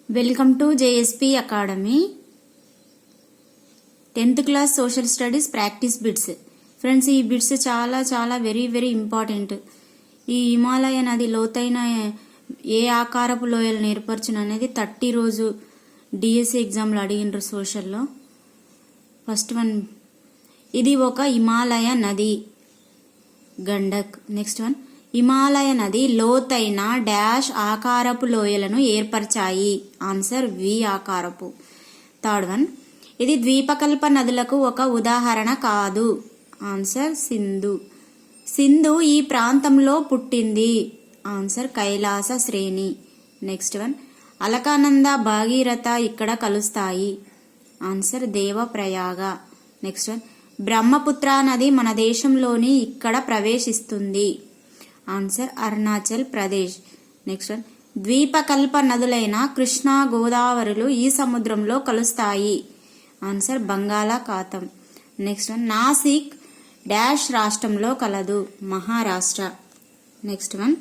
Welcome to JSP academy 10th class social studies practice bits. Friends, ఈ bits చాలా very important. ఈ హిమాలయ నది లోతైన ఏ ఆకారపు లోయలను ఏర్పరచును అనేది 30 రోజు డిఎస్సి ఎగ్జామ్లో అడిగినారు సోషల్లో. ఫస్ట్ వన్, ఇది ఒక హిమాలయ నది, గండక్. నెక్స్ట్ వన్, హిమాలయ నది లోతైన డాష్ ఆకారపు లోయలను ఏర్పరిచాయి. ఆన్సర్ వి ఆకారపు. థర్డ్ వన్, ఇది ద్వీపకల్ప నదులకు ఒక ఉదాహరణ కాదు. ఆన్సర్ సింధు. సింధు ఈ ప్రాంతంలో పుట్టింది. ఆన్సర్ కైలాస శ్రేణి. నెక్స్ట్ వన్, అలకానంద భాగీరథ ఇక్కడ కలుస్తాయి. Answer Devprayag. Next one, Brahmaputra నది మన దేశంలోని ఇక్కడ ప్రవేశిస్తుంది. Answer Arunachal Pradesh. Next one, ద్వీపకల్ప నదులైన కృష్ణా గోదావరులు ఈ సముద్రంలో కలుస్తాయి. ఆన్సర్ బంగాళాఖాతం. నెక్స్ట్ వన్, నాసిక్ డాష్ రాష్ట్రంలో కలదు. మహారాష్ట్ర. నెక్స్ట్ వన్,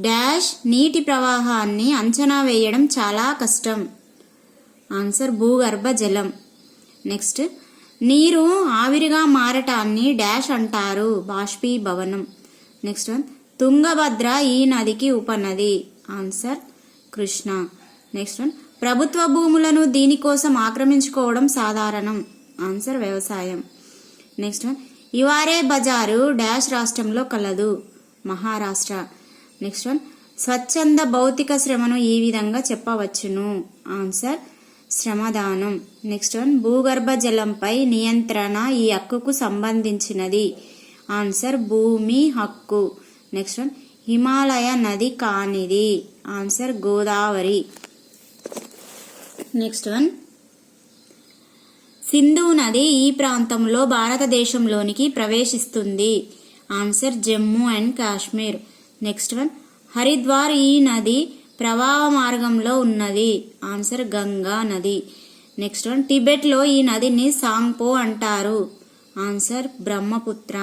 డాష్ నీటి ప్రవాహాన్ని అంచనా వేయడం చాలా కష్టం. ఆన్సర్ భూగర్భ జలం. నెక్స్ట్, నీరు ఆవిరిగా మారటాన్ని డాష్ అంటారు. బాష్పీభవనం. నెక్స్ట్ వన్, తుంగభద్ర ఈ నదికి ఉపనది. ఆన్సర్ కృష్ణ. నెక్స్ట్ వన్, ప్రభుత్వ భూములను దీనికోసం ఆక్రమించుకోవడం సాధారణం. ఆన్సర్ వ్యవసాయం. నెక్స్ట్ వన్, ఇవారే బజారు డాష్ రాష్ట్రంలో కలదు. మహారాష్ట్ర. నెక్స్ట్ వన్, స్వచ్ఛంద భౌతిక శ్రమను ఈ విధంగా చెప్పవచ్చును. ఆన్సర్ శ్రమదానం. నెక్స్ట్ వన్, భూగర్భ జలంపై నియంత్రణ ఈ హక్కుకు సంబంధించినది. ఆన్సర్ భూమి హక్కు. నెక్స్ట్ వన్, హిమాలయ నది కానిది. Answer Godavari. Next one, Sindhu నది ఈ ప్రాంతంలో భారతదేశంలోనికి ప్రవేశిస్తుంది. Answer Jammu and Kashmir. Next one, Haridwar ఈ నది ప్రవాహ మార్గంలో ఉన్నది. ఆన్సర్ గంగా నది. నెక్స్ట్ వన్, టిబెట్లో ఈ నదిని సాంగ్పో అంటారు. Answer Brahmaputra.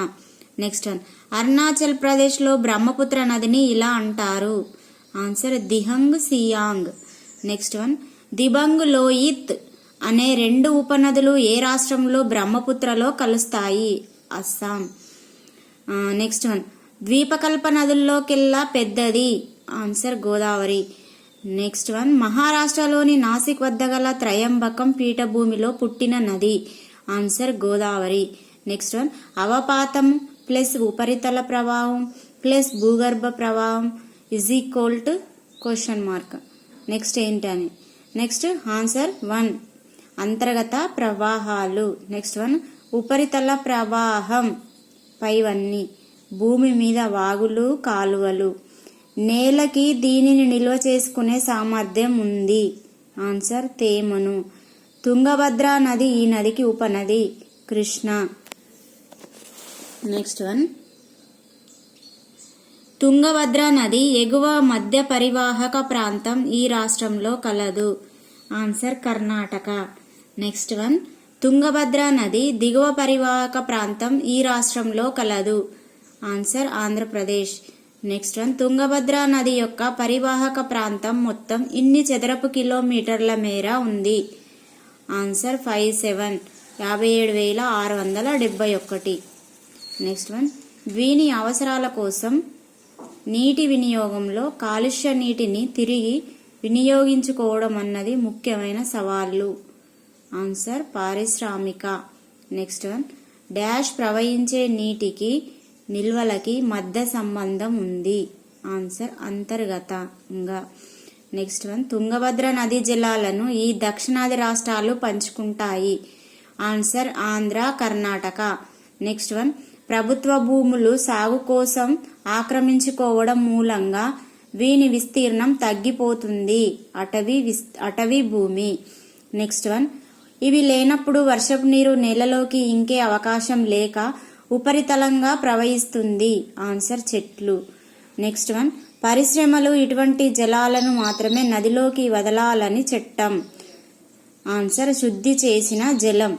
Next one, Arunachal ప్రదేశ్లో బ్రహ్మపుత్ర నదిని ఇలా అంటారు. Answer Dihing Siang. Next one, దిబంగ్ లోయిత్ అనే 2 ఉపనదులు ఏ రాష్ట్రంలో బ్రహ్మపుత్రలో కలుస్తాయి. అస్సాం. నెక్స్ట్ వన్, ద్వీపకల్ప నదుల్లోకెల్లా పెద్దది. ఆన్సర్ గోదావరి. నెక్స్ట్ వన్, మహారాష్ట్రలోని నాసిక్ వద్ద గల త్రయంబకం పీఠభూమిలో పుట్టిన నది. ఆన్సర్ గోదావరి. నెక్స్ట్ వన్, అవపాతం ప్లస్ ఉపరితల ప్రవాహం ప్లస్ భూగర్భ ప్రవాహం క్వశ్చన్ మార్క్. నెక్స్ట్ ఏంటని. నెక్స్ట్ ఆన్సర్ 1, అంతర్గత ప్రవాహాలు. నెక్స్ట్ వన్, ఉపరితల ప్రవాహం పైవన్నీ, భూమి మీద వాగులు కాలువలు. నేలకి దీనిని నిల్వ చేసుకునే సామర్థ్యం ఉంది. ఆన్సర్ తేమను. తుంగభద్ర నది ఈ నదికి ఉపనది. కృష్ణ. నెక్స్ట్ వన్, తుంగభద్ర నది ఎగువ మధ్య పరివాహక ప్రాంతం ఈ రాష్ట్రంలో కలదు. Answer Karnataka. Next one, Tungabhadra నది దిగువ పరివాహక ప్రాంతం ఈ రాష్ట్రంలో కలదు. Answer Andhra Pradesh. Next one, Tungabhadra నది యొక్క పరివాహక ప్రాంతం మొత్తం ఇన్ని చదరపు కిలోమీటర్ల మేర ఉంది. ఆన్సర్ 57,671. నెక్స్ట్ వన్, వీని అవసరాల కోసం నీటి వినియోగంలో కాలుష్య నీటిని తిరిగి వినియోగించుకోవడం అన్నది ముఖ్యమైన సవాళ్లు. ఆన్సర్ పారిశ్రామిక. నెక్స్ట్ వన్, డాష్ ప్రవహించే నీటికి నిల్వలకి మధ్య సంబంధం ఉంది. ఆన్సర్ అంతర్గతంగా. నెక్స్ట్ వన్, తుంగభద్ర నదీ జలాలను ఈ దక్షిణాది రాష్ట్రాలు పంచుకుంటాయి. Answer Andhra Karnataka. Next one, ప్రభుత్వ భూములు సాగు కోసం ఆక్రమించుకోవడం మూలంగా వీని విస్తీర్ణం తగ్గిపోతుంది. అటవీ భూమి. నెక్స్ట్ వన్, ఇవి లేనప్పుడు వర్షపు నీరు నేలలోకి ఇంకే అవకాశం లేక ఉపరితలంగా ప్రవహిస్తుంది. ఆన్సర్ చెట్లు. నెక్స్ట్ వన్, పరిశ్రమలు ఇటువంటి జలాలను మాత్రమే నదిలోకి వదలాలని చట్టం. ఆన్సర్ శుద్ధి చేసిన జలం.